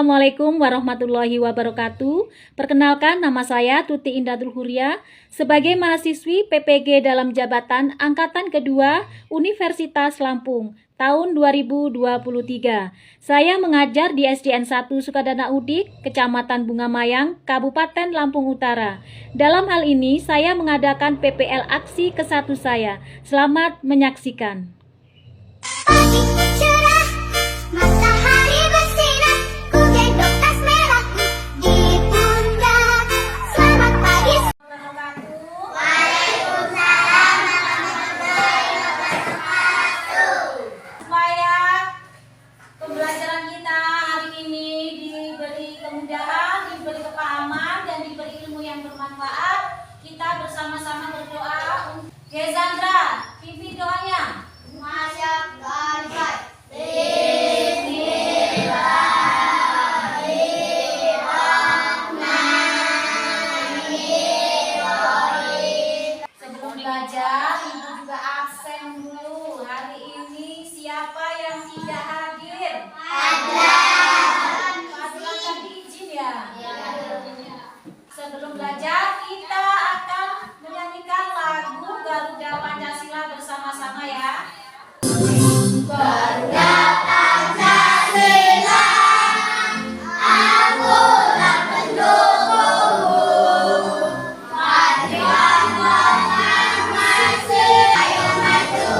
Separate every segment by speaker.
Speaker 1: Assalamualaikum warahmatullahi wabarakatuh. Perkenalkan, nama saya Tuti Indatul Huria sebagai mahasiswi PPG dalam jabatan Angkatan Kedua Universitas Lampung tahun 2023. Saya mengajar di SDN 1 Sukadana Udik, Kecamatan Bungamayang, Kabupaten Lampung Utara. Dalam hal ini, saya mengadakan PPL aksi ke-1 saya. Selamat menyaksikan.
Speaker 2: Matahari bersinar, ku gendong tas merahku di pundak. Selamat pagi. Waalaikumsalam warahmatullahi wabarakatuh.
Speaker 1: Supaya pembelajaran kita hari ini diberi kemudahan, diberi kepahaman, dan diberi ilmu yang bermanfaat, kita bersama-sama berdoa. Gezandra, pimpin doanya.
Speaker 2: Masyaallah.
Speaker 1: Sebelum belajar, ibu juga absen dulu. Hari ini siapa yang tidak hadir? Fadlan tadi izin ya? Sebelum belajar, kita akan menyanyikan lagu Garuda Pancasila bersama-sama ya.
Speaker 2: Garuda Pancasila, akulah pendukungmu. Mari perjuangan masih. Ayo maju,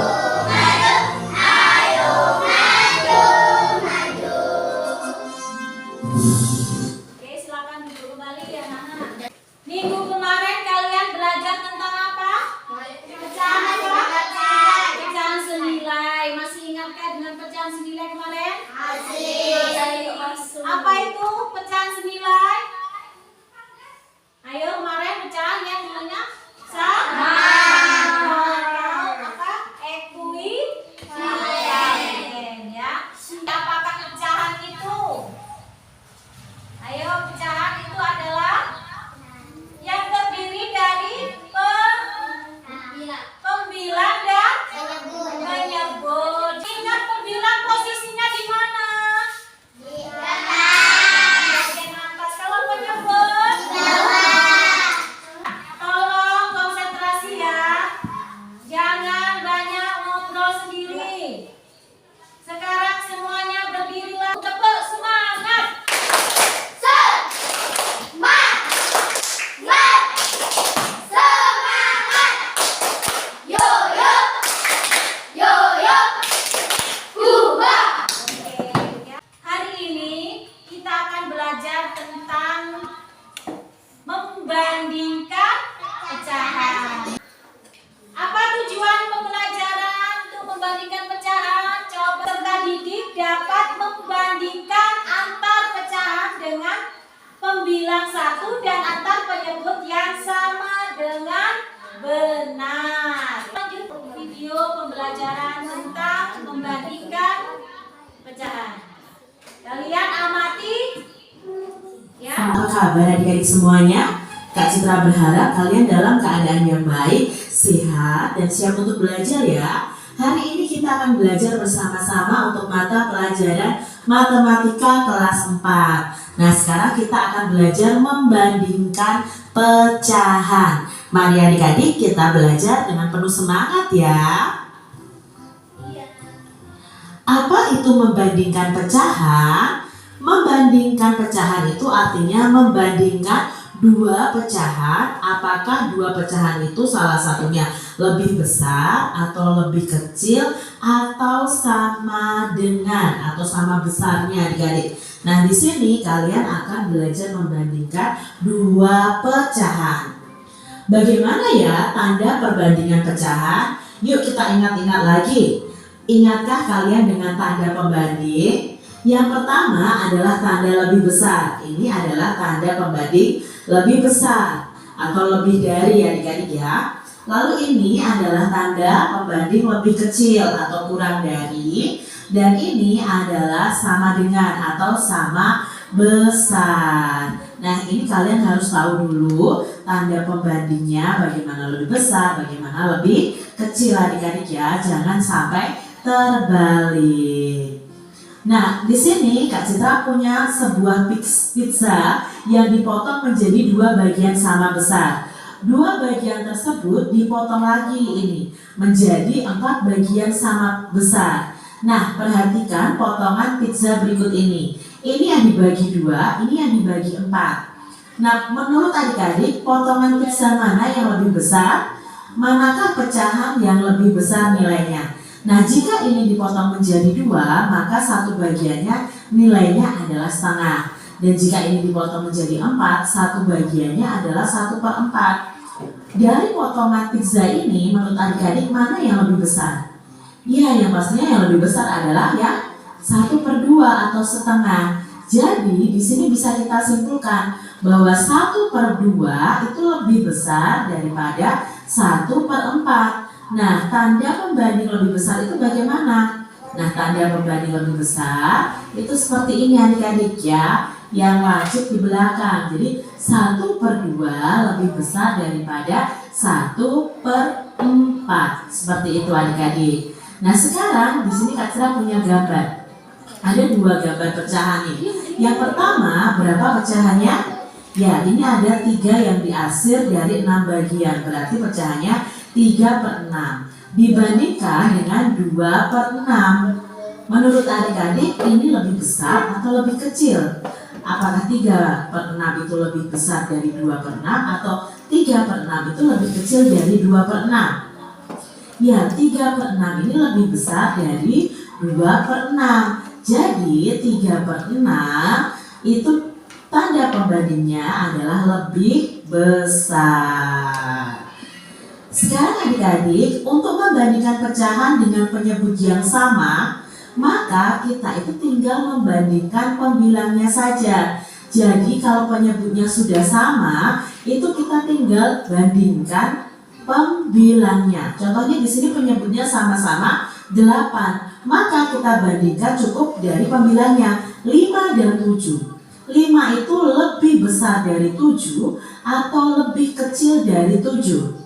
Speaker 2: maju, ayo maju, maju.
Speaker 1: Oke, silakan duduk kembali ya anak-anak. Minggu kemarin kalian belajar tentang apa? Pecahan apa? Pecahan senilai. Masih ingatkah dengan pecahan senilai kemarin? Apa itu pecahan senilai? Ayo, kemarin pecahan yang namanya sama. Apa? Ekuivalen ya. Apakah pecahan itu? Ayo, pecahan itu adalah yang terdiri dari pembilang dan penyebut. Ingat pembilang posisinya di mana? Bagian atas. Kalau penyebut, tolong konsentrasi ya. Jangan banyak ngobrol sendiri. Sekarang semuanya berdirilah. Tepuk semangat. Hari ini kita akan belajar tentang membandingkan pecahan. Apa tujuan pembelajaran untuk membandingkan pecahan? Coba peserta didik dapat membandingkan antar pecahan dengan pembilang satu dan antar penyebut yang sama dengan benar. Lanjut video pembelajaran tentang membandingkan pecahan. Kalian amati ya.
Speaker 3: Apa kabar adik-adik semuanya? Kak Citra berharap kalian dalam keadaan yang baik, sehat, dan siap untuk belajar ya. Hari ini kita akan belajar bersama-sama untuk mata pelajaran Matematika kelas 4. Nah, sekarang kita akan belajar membandingkan pecahan. Mari adik-adik kita belajar dengan penuh semangat ya. Apa itu membandingkan pecahan? Membandingkan pecahan itu artinya membandingkan dua pecahan. Apakah dua pecahan itu salah satunya lebih besar atau lebih kecil atau sama dengan atau sama besarnya adik-adik. Nah, di sini kalian akan belajar membandingkan dua pecahan. Bagaimana ya tanda perbandingan pecahan? Yuk kita ingat-ingat lagi. Ingatkah kalian dengan tanda pembanding? Yang pertama adalah tanda lebih besar. Ini adalah tanda pembanding lebih besar atau lebih dari adik-adik ya. Lalu ini adalah tanda pembanding lebih kecil atau kurang dari. Dan ini adalah sama dengan atau sama besar. Nah, ini kalian harus tahu dulu tanda pembandingnya bagaimana lebih besar, bagaimana lebih kecil adik-adik ya. Jangan sampai terbalik. Nah, di sini Kak Citra punya sebuah pizza yang dipotong menjadi dua bagian sama besar. Dua bagian tersebut dipotong lagi ini menjadi 4 bagian sama besar. Nah, perhatikan potongan pizza berikut ini. Ini yang dibagi 2, ini yang dibagi 4. Nah, menurut adik-adik, potongan pizza mana yang lebih besar? Manakah pecahan yang lebih besar nilainya? Nah, jika ini dipotong menjadi 2, maka satu bagiannya nilainya adalah setengah. Dan jika ini dipotong menjadi 4, satu bagiannya adalah 1/4. Dari potongan pizza ini, menurut adik-adik mana yang lebih besar? Ya, yang pastinya yang lebih besar adalah yang 1/2 atau setengah. Jadi, di sini bisa kita simpulkan bahwa 1/2 itu lebih besar daripada 1/4. Nah, tanda pembanding lebih besar itu bagaimana? Nah, tanda pembanding lebih besar itu seperti ini adik-adik ya, yang lancip di belakang. Jadi 1/2 lebih besar daripada 1/4. Seperti itu adik-adik. Nah, sekarang di sini Kak Citra punya gambar. Ada 2 gambar pecahan nih. Yang pertama, berapa pecahannya? Ya, ini ada 3 yang diarsir dari 6 bagian. Berarti pecahannya 3/6 dibandingkan dengan 2/6. Menurut adik-adik ini lebih besar atau lebih kecil? Apakah 3/6 itu lebih besar dari 2/6 atau 3/6 itu lebih kecil dari 2/6? Ya, 3/6 ini lebih besar dari 2/6. Jadi 3/6 itu tanda pembandingnya adalah lebih besar. Sekarang adik-adik, untuk membandingkan pecahan dengan penyebut yang sama, maka kita itu tinggal membandingkan pembilangnya saja. Jadi kalau penyebutnya sudah sama, itu kita tinggal bandingkan pembilangnya. Contohnya di sini penyebutnya sama-sama 8, maka kita bandingkan cukup dari pembilangnya 5 dan 7. 5 itu lebih besar dari 7 atau lebih kecil dari 7?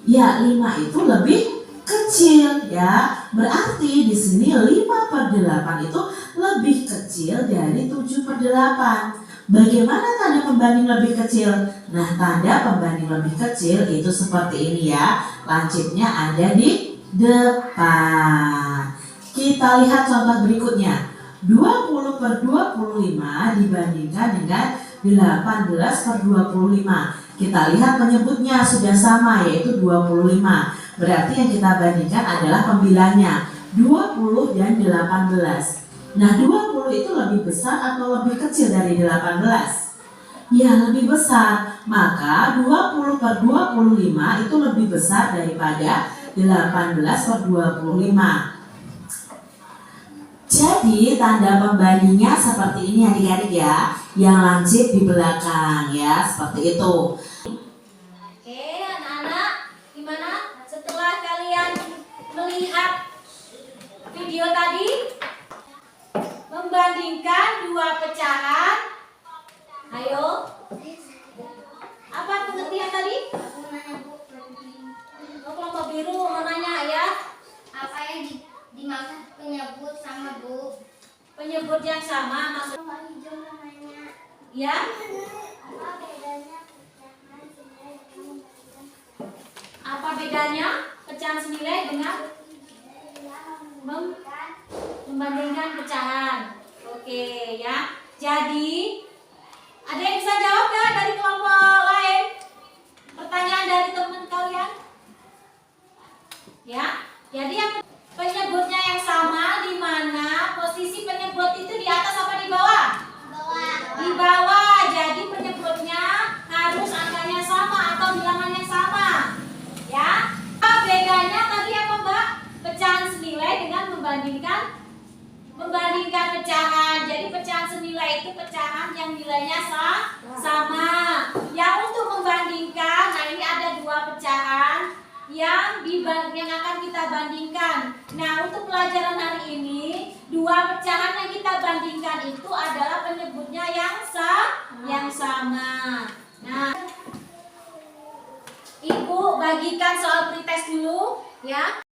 Speaker 3: Ya, 5 itu lebih kecil ya. Berarti di sini 5/8 itu lebih kecil dari 7/8. Bagaimana tanda pembanding lebih kecil? Nah, tanda pembanding lebih kecil itu seperti ini ya. Lancipnya ada di depan. Kita lihat contoh berikutnya. 20/25 dibandingkan dengan 18/25. Kita lihat penyebutnya sudah sama, yaitu 25. Berarti yang kita bandingkan adalah pembilangnya 20 dan 18. Nah, 20 itu lebih besar atau lebih kecil dari 18? Ya, lebih besar. Maka 20/25 itu lebih besar daripada 18/25. Jadi tanda pembandingnya seperti ini adik-adik ya, yang lancip di belakang ya, seperti itu.
Speaker 1: Oke, anak-anak, gimana setelah kalian melihat video tadi? Membandingkan 2 pecahan. Ayo. Apa pengertian tadi? Oh, kelompok biru mau nanya ya.
Speaker 2: Apa yang dimaksud penyebut sama Bu?
Speaker 1: Penyebut yang sama maksud
Speaker 2: Warna hijau namanya.
Speaker 1: ya.
Speaker 2: Apa bedanya pecahan senilai dengan
Speaker 1: Apa bedanya pecahan senilai dengan membandingkan pecahan? Oke ya. Jadi ada yang bisa jawab nggak dari kelompok lain? Pertanyaan dari teman kalian? Ya. Jadi yang penyebutnya yang sama, di mana posisi penyebut itu di atas apa di bawah? Di bawah. Jadi penyebutnya harus angkanya sama atau bilangannya sama. Ya. Apa bedanya tadi apa Mbak? Pecahan senilai dengan membandingkan pecahan. Jadi pecahan senilai itu pecahan yang nilainya sama. Yang untuk membandingkan, nah ini ada 2 pecahan yang akan kita bandingkan. Nah, untuk pelajaran hari ini 2 pecahan yang kita bandingkan itu adalah penyebutnya yang sama. Nah, Ibu bagikan soal pretest dulu ya.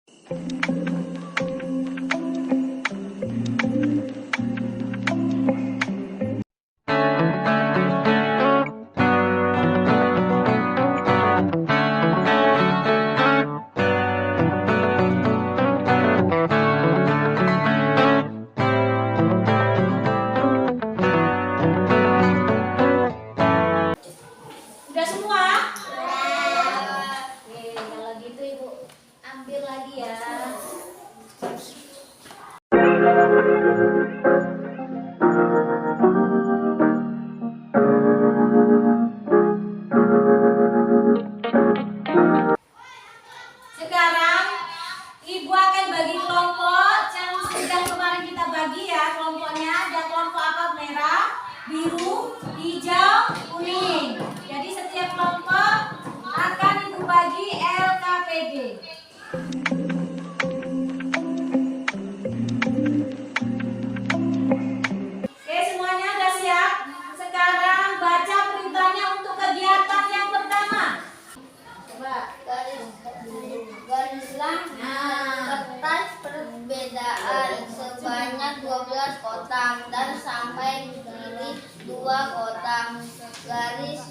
Speaker 2: garis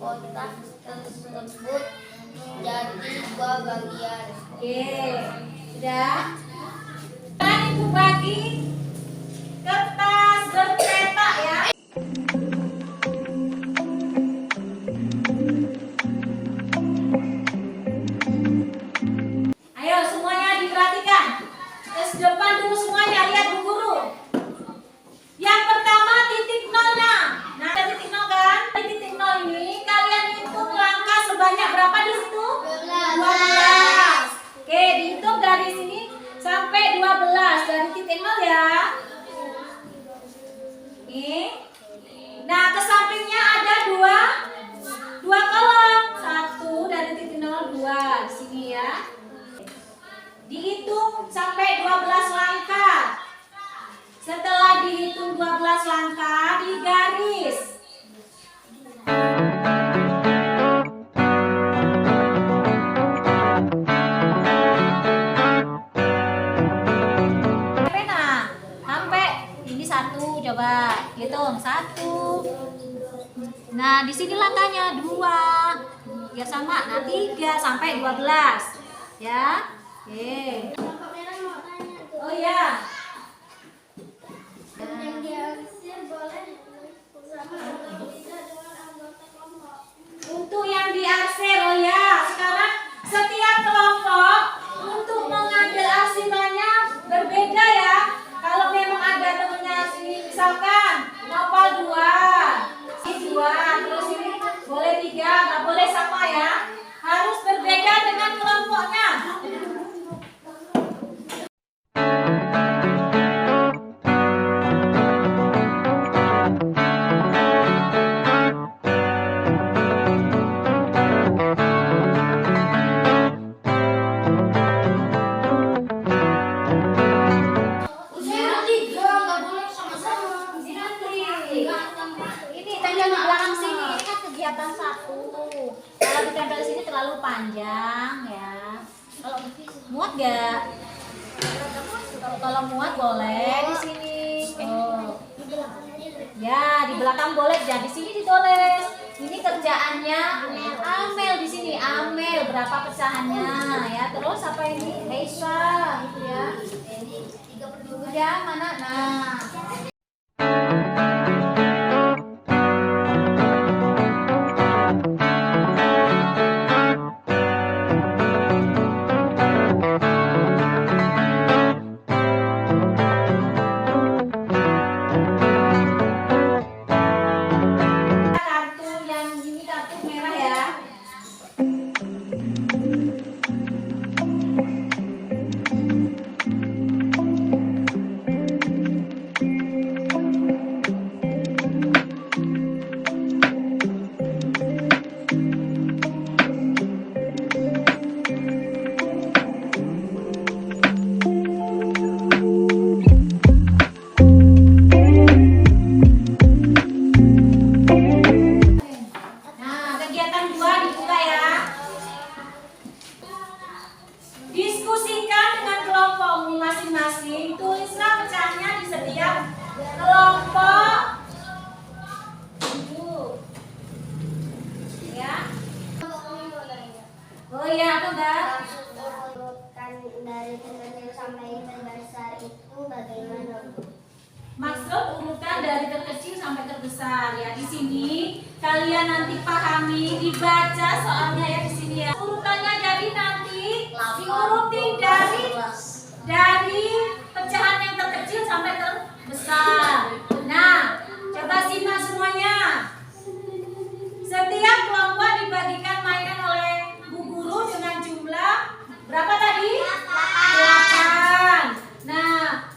Speaker 2: kotak tersebut menjadi 2 bagian.
Speaker 1: Oke, sudah. Dan ibu bagi kertas bercetak ya. Ayo semuanya diperhatikan. Terus depan dulu semuanya, lihat Bu Guru. Yang pertama titik nolnya. Nah, ada titik nol kan? Di titik nol ini kalian hitung langkah sebanyak berapa di situ? 12. Oke, dihitung dari sini sampai 12 dari titik nol ya. Oke. Nah, ke sampingnya ada dua kolom. 1 dari titik nol, 2 di sini ya. Dihitung sampai 12 langkah. Setelah dihitung 12 langkah, digaris. Pena, sampai ini 1, coba hitung 1. Nah, di sini langkahnya 2. Biar sama. Nah, 3 sampai 12. Ya. Oke. Oh iya.
Speaker 2: Yang diarsir boleh bersama atau tidak dengan anggota kelompok.
Speaker 1: Untuk yang diarsir, oh ya, sekarang setiap kelompok untuk mengambil arsirannya berbeda ya. Kalau memang ada temennya sini, misalkan nopal 2, ini 2, terus ini boleh 3, nggak boleh sama ya. Harus berbeda dengan kelompoknya. Ini tanya di belakang sini, ini kan kegiatan 1. Kalau ditempel di sini terlalu panjang ya. Kalau muat gak? Kalau muat boleh di sini. Oh. Ya, di belakang boleh, jadi di sini ditulis. Ini kerjaannya Amel di sini. Amel berapa pecahannya ya? Terus apa ini? Heisa gitu ya. Udah mana? Nah. Kartu yang ini kartu merah ya. Nah, kegiatan 2 dibuka ya. Diskusikan dengan kelompokmu masing-masing. Tulislah pecahannya di setiap kelompok. Ya. Oh iya, apa enggak?
Speaker 2: Urutkan dari terkecil sampai terbesar itu bagaimana?
Speaker 1: Maksud urutan dari terkecil sampai terbesar ya. Di sini kalian nanti pahami, dibaca soalnya ya di sini ya. Urutannya jadi nanti diuruti dari pecahan yang terkecil sampai terbesar. Nah, coba simak semuanya. Setiap kelompok dibagikan mainan oleh Bu Guru dengan jumlah berapa tadi? 8. Nah,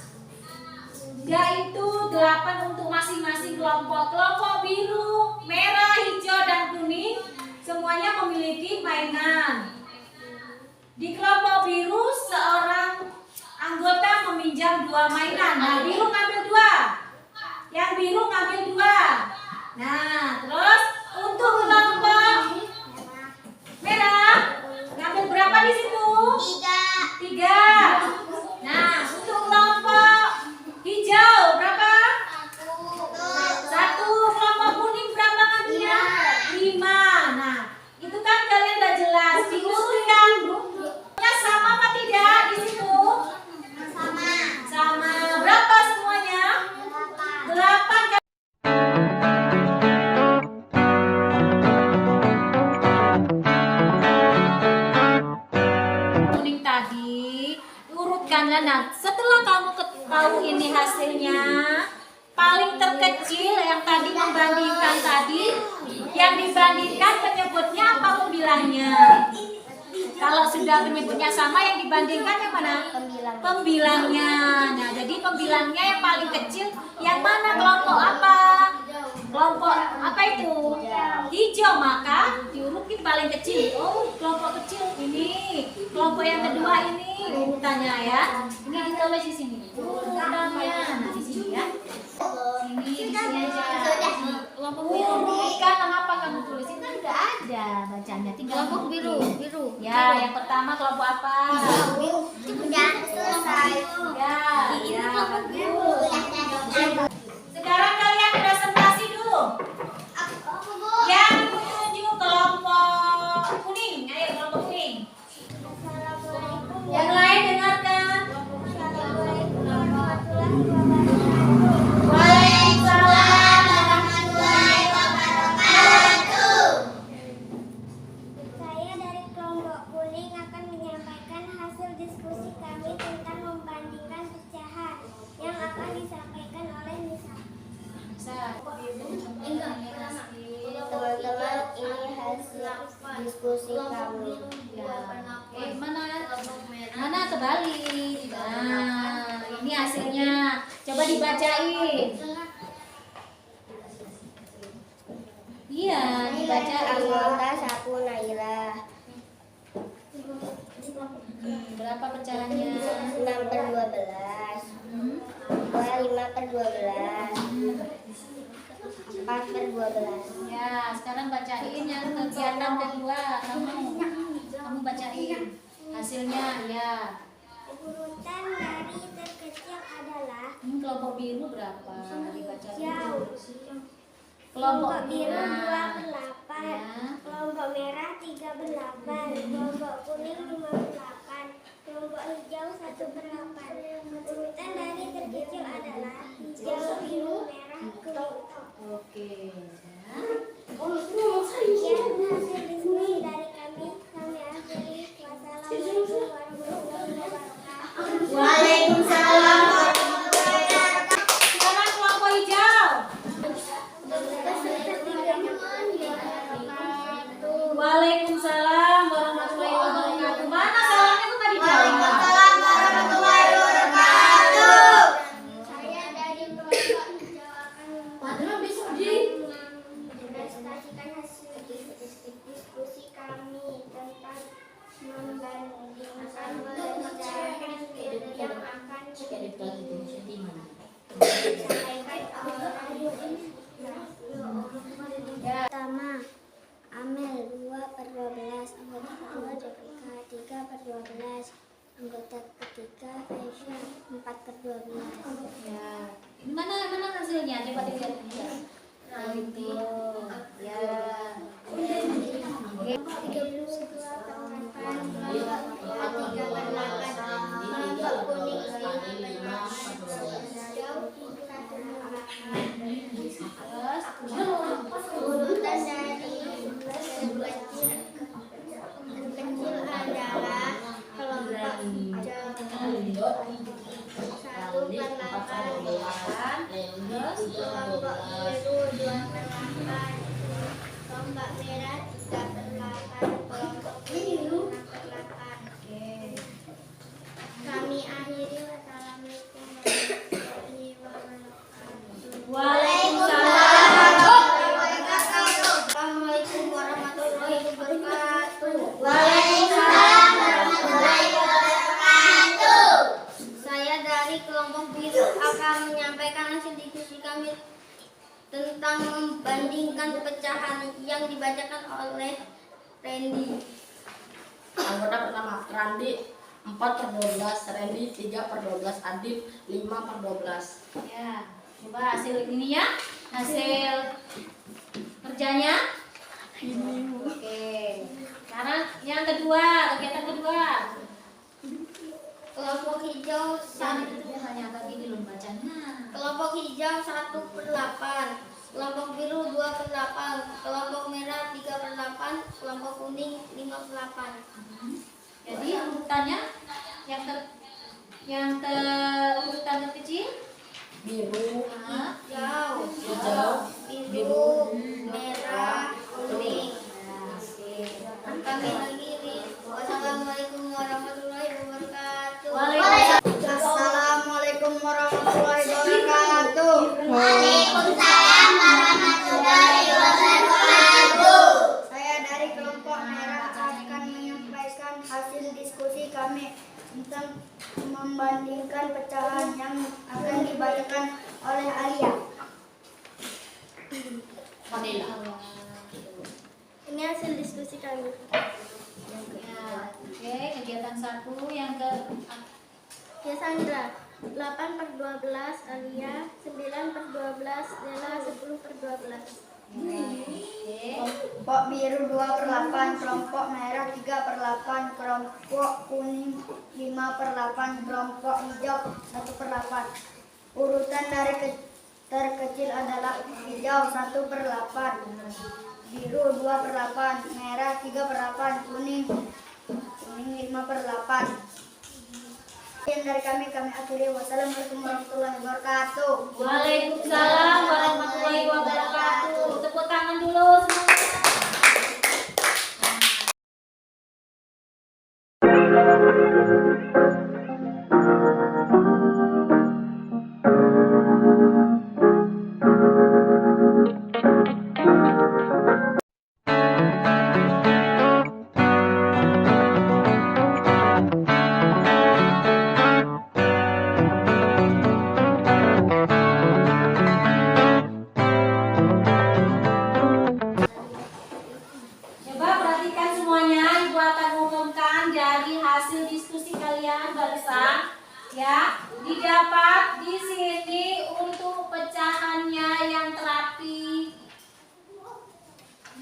Speaker 1: yaitu 8 untuk masing-masing kelompok. Kelompok biru, merah, hijau, dan kuning semuanya memiliki mainan. Di kelompok biru seorang anggota meminjam 2 mainan. Nah, biru ngambil 2. Yang biru ngambil 2. Nah, terus untuk kelompok merah ngambil berapa di situ? 3. Nah, untuk kelompok hijau berapa? 1. Kelompok kuning berapa Nah, setelah kamu tahu ini hasilnya, paling terkecil yang tadi membandingkan tadi, yang dibandingkan penyebutnya apa pembilangnya? Kalau sudah penyebutnya sama, yang dibandingkan yang mana? Pembilangnya. Nah, jadi pembilangnya yang paling kecil yang mana? Kelompok apa? Kelompok apa itu? Hijau, maka diurutin paling kecil. Oh, kelompok kecil ini. Kelompok yang kedua ini urutannya ya. Ini ditulis di sini. Urutannya. Nah, di sini ya. Ini di sini aja. Kelompok biru. Kan kenapa kamu tulis? Itu kan udah ada bacanya. Tinggal
Speaker 2: Kelompok biru.
Speaker 1: Ya, yang pertama kelompok apa?
Speaker 2: Udah selesai.
Speaker 1: Ya, ya, bagus. Sekarang kalian presentasi dulu.
Speaker 2: Aku Bu.
Speaker 1: Yang menuju kelompok kuning. Ayo kelompok kuning.
Speaker 2: Assalamualaikum.
Speaker 1: Yang lain dengarkan.
Speaker 2: Assalamualaikum warahmatullahi wabarakatuh.
Speaker 1: Waalaikumsalam warahmatullahi wabarakatuh.
Speaker 2: Saya dari kelompok kuning akan menyampaikan hasil diskusi kami tentang membandingkan pecahan yang akan disampaikan oleh Nisa. Teman-teman, ini hasil diskusi kami.
Speaker 1: Mana kebalik. Nah, ini hasilnya. Coba dibacain. Iya, dibaca.
Speaker 2: Anggota 1 Naila,
Speaker 1: Berapa pecahannya?
Speaker 2: 6/12, 5/12, 4/12.
Speaker 1: Ya, sekarang bacain yang kegiatan kedua. Kamu bacain hasilnya ya.
Speaker 2: Urutan dari terkecil adalah
Speaker 1: Ini kelompok biru berapa? Dibaca dulu.
Speaker 2: jauh.
Speaker 1: Kelompok
Speaker 2: Kelompok biru
Speaker 1: merah.
Speaker 2: 2/8,
Speaker 1: Ya.
Speaker 2: kelompok merah 3/8, kelompok kuning 5/8, kelompok hijau 1/8. Urutan dari terkecil adalah hijau, biru, merah, kuning.
Speaker 1: Oke. Ya.
Speaker 2: Sekian hasil diskusi dari kami. Kami akhiri. Wassalamualaikum warahmatullahi wabarakatuh.
Speaker 1: Waalaikumsalam warahmatullahi wabarakatuh. Sekarang kelompok hijau. Waalaikumsalam warahmatullahi wabarakatuh. Mana salamnya tuh tadi jauh?
Speaker 2: warahmatullahi wabarakatuh. Saya dari kelompok hijau akan menpresentasikan hasil diskusi kami tentang membandingkan pecahan yang akan disampaikan pertama Amel 2/12, anggota kedua Jessica 3/12, anggota ketiga Aisyah 4/12.
Speaker 1: Ya. Ini mana hasilnya? Coba dilihat. Nah, itu. Ya. Oke.
Speaker 2: 32/8, kelompok 3/8, kelompok kuning 5/8, hijau 1/8. Urutan dari terkecil adalah kelompok hijau 1/8, kelompok biru 2/8, kelompok merah 3/8, kelompok biru 6/8. Kami akhiri. Wassalamualaikum warahmatullahi wabarakatuh.
Speaker 1: Waalaikumsalam.
Speaker 2: Assalamualaikum warahmatullahi wabarakatuh.
Speaker 1: Waalaikumsalam
Speaker 2: warahmatullahi wabarakatuh. Saya dari kelompok biru akan menyampaikan hasil diskusi kami tentang membandingkan pecahan yang dibacakan oleh Randy.
Speaker 4: Anggota pertama Randi 4/12, Randy 3/12, Adib 5/12.
Speaker 1: Ya, coba hasil ini ya, hasil kerjanya. Oke. Sekarang yang kedua, kegiatan kedua.
Speaker 2: Kelompok hijau
Speaker 1: Jangan itu tuh hanya bagi di bacanya.
Speaker 2: Kelompok hijau 1/8, kelompok biru 2/8, kelompok merah 3/8, kelompok kuning 5/8.
Speaker 1: Jadi urutannya yang Yang urutan terkecil?
Speaker 4: Biru,
Speaker 2: Hijau,
Speaker 4: hijau,
Speaker 2: biru, merah, kuning. Kami lagi nih. Wassalamualaikum warahmatullahi wabarakatuh. Assalamualaikum warahmatullahi wabarakatuh. Waalaikumsalam warahmatullahi wabarakatuh. Saya dari kelompok merah akan menyampaikan hasil diskusi kami tentang membandingkan pecahan yang akan dibacakan oleh Alia.
Speaker 4: vanilla.
Speaker 2: Ini hasil diskusi kami.
Speaker 1: Ya, oke, kegiatan 1 yang ke
Speaker 2: Ya Sandra, 8/12 Alia, 9/12 Dela, 10/12. Kelompok biru 2/8, kelompok merah 3/8, kelompok kuning 5/8, kelompok hijau 1/8. Urutan dari terkecil adalah hijau 1/8, biru 2/8, merah 3/8, kuning 5/8. Yang dari kami akhiri. Wassalamualaikum warahmatullahi wabarakatuh.
Speaker 1: Waalaikumsalam warahmatullahi wabarakatuh. Tepuk tangan dulu semuanya. Coba perhatikan semuanya, Ibu akan umumkan dari hasil diskusi kalian barusan. Ya, didapat di sini untuk pecahannya yang terapi,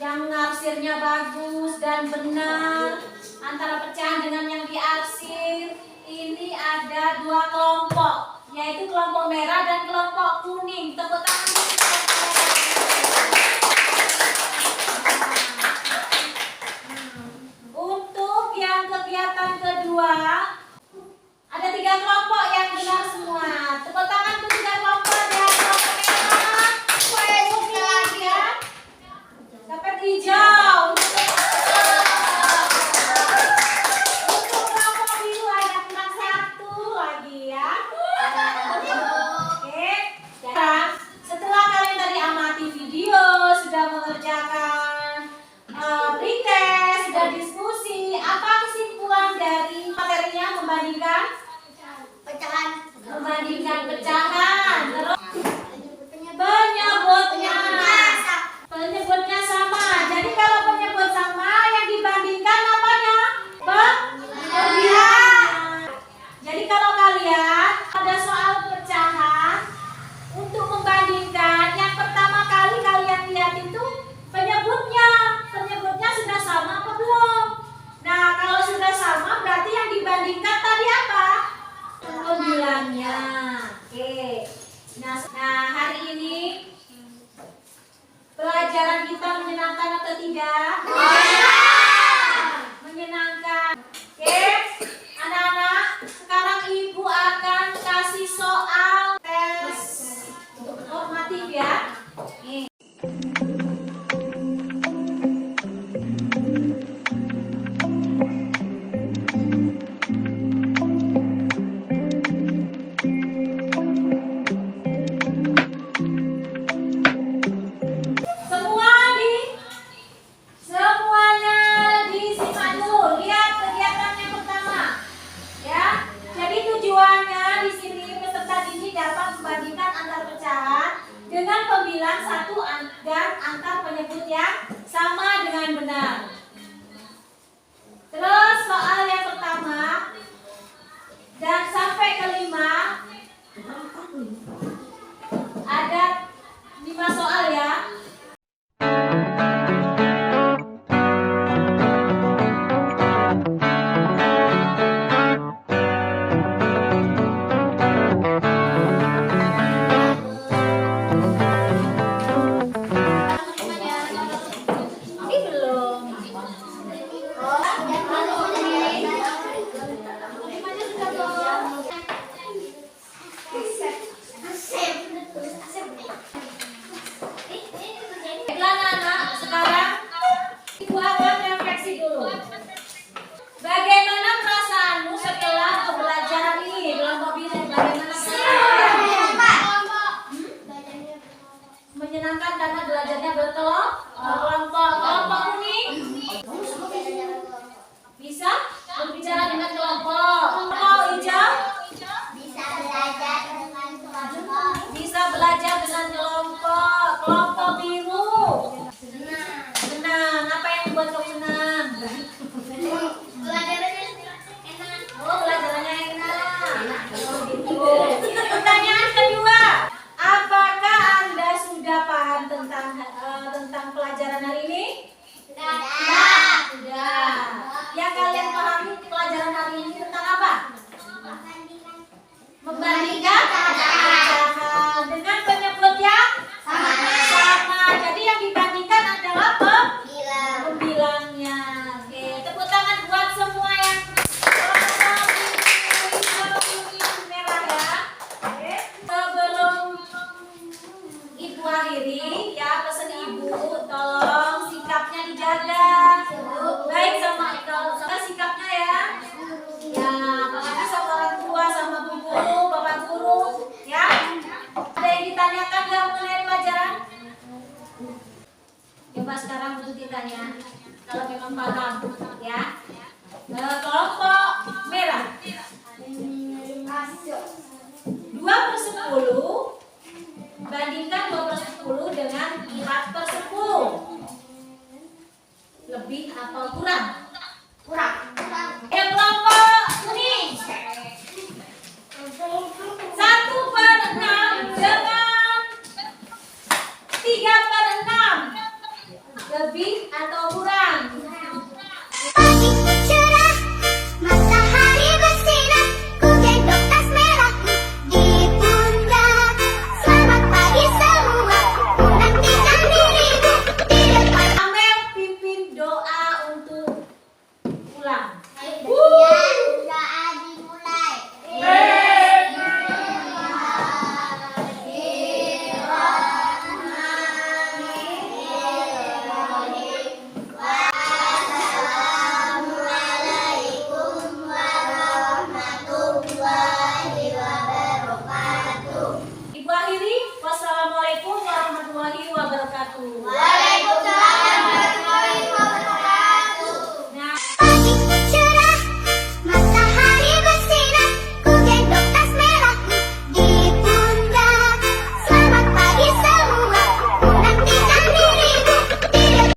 Speaker 1: yang arsirnya bagus dan benar. Antara pecahan dengan yang diarsir ini ada 2 kelompok, yaitu kelompok merah dan kelompok kuning. Tepuk tangan. Untuk yang kegiatan kedua, ada 3 kelompok yang benar semua. Tepuk tangan untuk 3 kelompok. Ada kelompok merah, kuning ya, dapat hijau. Untuk kelompok biru ada kurang 1 lagi ya. Oke, sekarang setelah kalian tadi amati video, sudah mengerjakan pretest, sudah diskusi, apa kesimpulan dari materinya membandingkan pecahan, terus penyebutnya sama. Jadi kalau penyebut sama, yang dibandingkan apanya? Pemilihan. Jadi kalau kalian ada soal pecahan untuk membandingkan, yang pertama kali kalian lihat itu penyebutnya sudah sama apa belum? Nah, kalau sudah sama berarti yang dibandingkan tadi apa? Pembilangnya. Oke. Nah, hari ini pelajaran kita menyenangkan atau tidak? Menyenangkan. Oke. Anak-anak, sekarang Ibu akan kasih soal tes formatif ya. Nih. Semuanya disimak dulu. Lihat kegiatan yang pertama. Ya. Jadi tujuannya di sini peserta didik dapat membandingkan antar pecahan dengan pembilang 1 dan antar penyebut yang sama dengan benar. Terus soal yang pertama dan sampai ke 5 ada 5 soal ya. Ibu akan refleksi dulu. Bagaimana perasaanmu setelah pembelajaran ini? Kelompok biru, bagaimana perasaanmu? Menyenangkan karena belajarnya berkelompok. Kelompok kuning bisa berbicara dengan kelompok. Kelompok hijau bisa belajar dengan kelompok. Kelompok biru senang. Apa yang membuat kamu senang? Oh, belajarannya enak. Pertanyaan kedua, apakah Anda sudah paham tentang pelajaran hari ini? Sudah. Yang kalian pahami pelajaran hari ini tentang apa? Membandingkan pecahan dengan penyebut yang sama. Jadi yang dibandingkan adalah pembilangnya. Oke, tepuk tangan buat semua yang merah ya. Oke. Sebelum Ibu akhiri ya, pesan Ibu tolong sikapnya dijaga. Baik sama sikapnya ya. Ya, apalagi sama orang tua, sama bu guru, bapak guru, ya. Ada yang ditanyakan nggak mengenai pelajaran? Coba sekarang untuk ditanya, kalau memang paham, ya. Kelompok merah. 2/10 bandingkan 2/10 dengan 4/10. Lebih atau kurang? Kurang. Yang kelompok kuning 1/6 dengan 3/6. Lebih atau kurang?